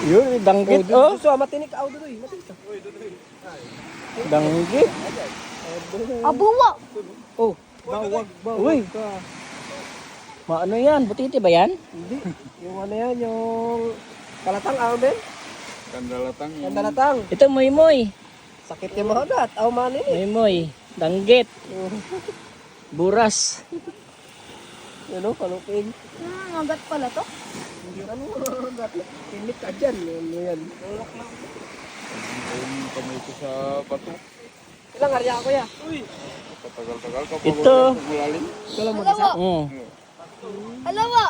Yun, danggit oh. So, matinik ka doon. Matinik ka. Danggit. Abuwa. Oh, bawag Uy. ka. Ano yan? Butiti ba yan? Hindi. Yung ano yan, yung kalatang Ben? Kandalatang. Kandalatang. Ito, moy-moy. Sakit yung mahagat. Aw, manin eh. Moy-moy. Danggit. Buras. Yun o, kaluping. Magat pala to. Hindi ano, mahagat. Pinik ka dyan. Ano yan? Yung kamay ko sa bato. Ilang arya ako ya? Uy. Katagal-tagal ka pa. Ito. Malalim. Ito lang mag-isa. Alawa.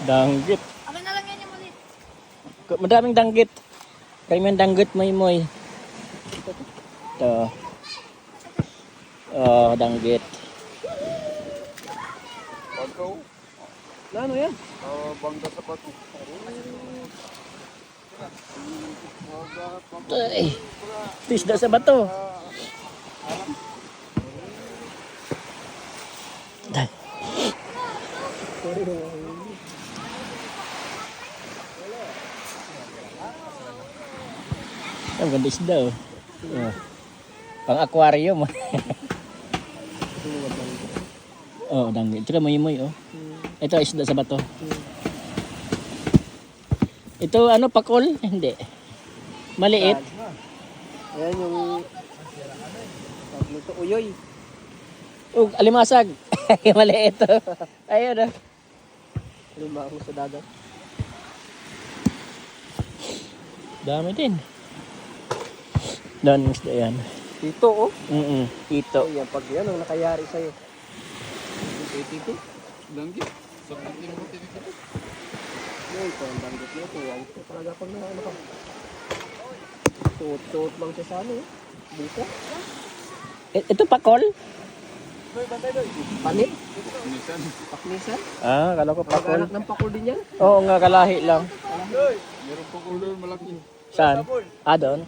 Danggit. Akin na lang yan yung maliit. Madaming danggit. Maraming danggit, moy-moy. Ito. Oh, danggit. Bato. Ano yan? Bangga sa bato. Ay. Tisda sa bato. Day. Ang ganda isda oh. Oh. Pang aquarium. Oh, danggit. Tsaka moy-moy oh. Ito isda sa bato. Ito ano pakol? Hindi. Maliit. Ayan yung pagluto uyoy. Oh, alimasag. Maliit oh. Ayun oh. Lima ako sa dagat. Dami din. Doon isda yan. Dito oh. Ito. Yan, pag yan ang nakayari sa'yo. Ito. Danggit. Sakit din mo tinito. Yun, ito ang banggit mo. Ito talaga pag ano ka. Suot-suot lang siya sa ano eh. Dito. Ito pakol? Panik. Minsan. Paknisan. Ah, kala ko pakol. Pag-anak ng pakul din yan. Oo nga, kalahi lang. Meron pa ulo malaki. Saan? Ah, doon?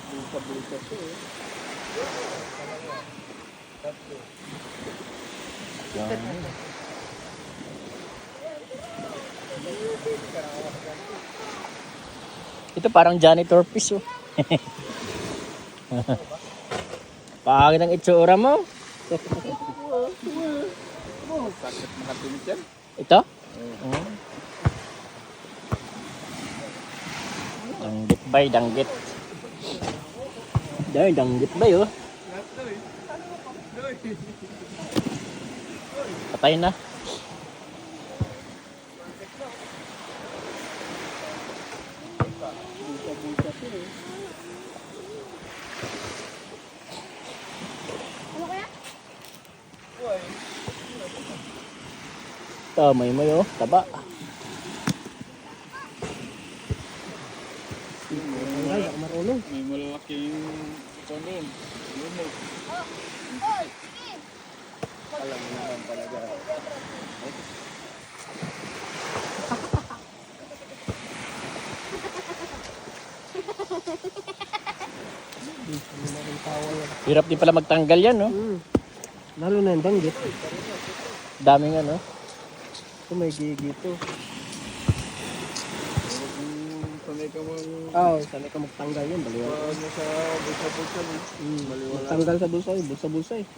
Buka-buka siya eh. Ito parang janitor piece oh. Pangit ang itsura mo. Sakit makatinig yan. Ito? Danggit bay, danggit. Dahil danggit bay oh. Patay na. Buka-buka siya eh. Ano kaya? Ito, may oh. Taba. Ay, ako marunong. May malalaking ito doon. Lumog. Alam mo naman talaga. Hirap din pala magtanggal yan no. Lalo na yung danggit. Daming ano. Ito may gigito. Sanay ka mang Sanay ka magtanggal yun. Baliwala. ano sa bulsa-bulsa mo. Magtanggal sa bulsa eh. Bulsa-bulsa eh.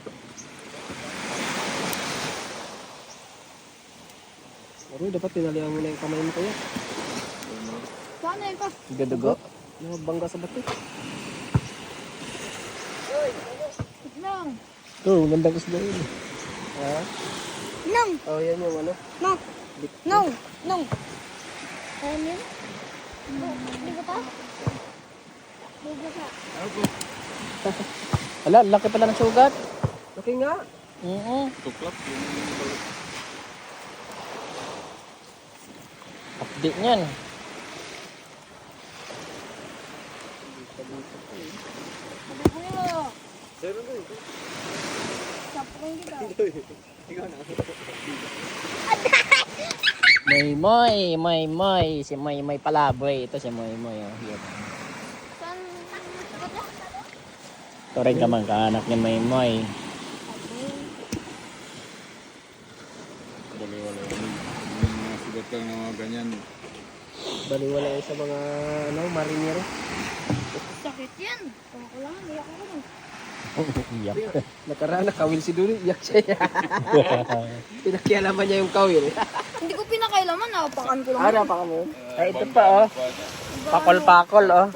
Pero dapat tinalihan mo na yung kamay mo kaya. Saan na ito? Gadugo. Bangga sa bato. Nang. Ito, gandang isda yun. Ha? Nang. Oh, yan yung ano. Nang. Nang. Nang. Ayan yun? Hindi ko pa? Hindi ko pa. Ala, laki pala ng sugat. Okay nga. Tuklap. Yung Update niyan. Moy. Si Moy Palaboy. Ito si Moy. Oh. Yan. Ito rin kamang kaanak ni Moy. baliwala yan. Yung mga sugat lang ng mga ganyan. Baliwala yan sa mga marinero. Sakit yan. Ako lang, iyak ako nun. Iyak. Nakaraan nakawil si Duli, iyak siya. Pinakialaman niya yung kawil. Hindi ko pinakailaman, napakan ko lang. Ano pa kamo? Ay, ito pa oh. Pakol-pakol oh.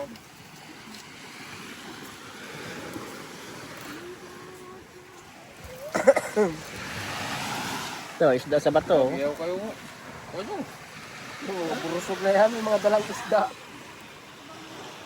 Ito, isda sa bato. Iyaw kayo nga. Ano? Burusog na yan, may mga dalang isda.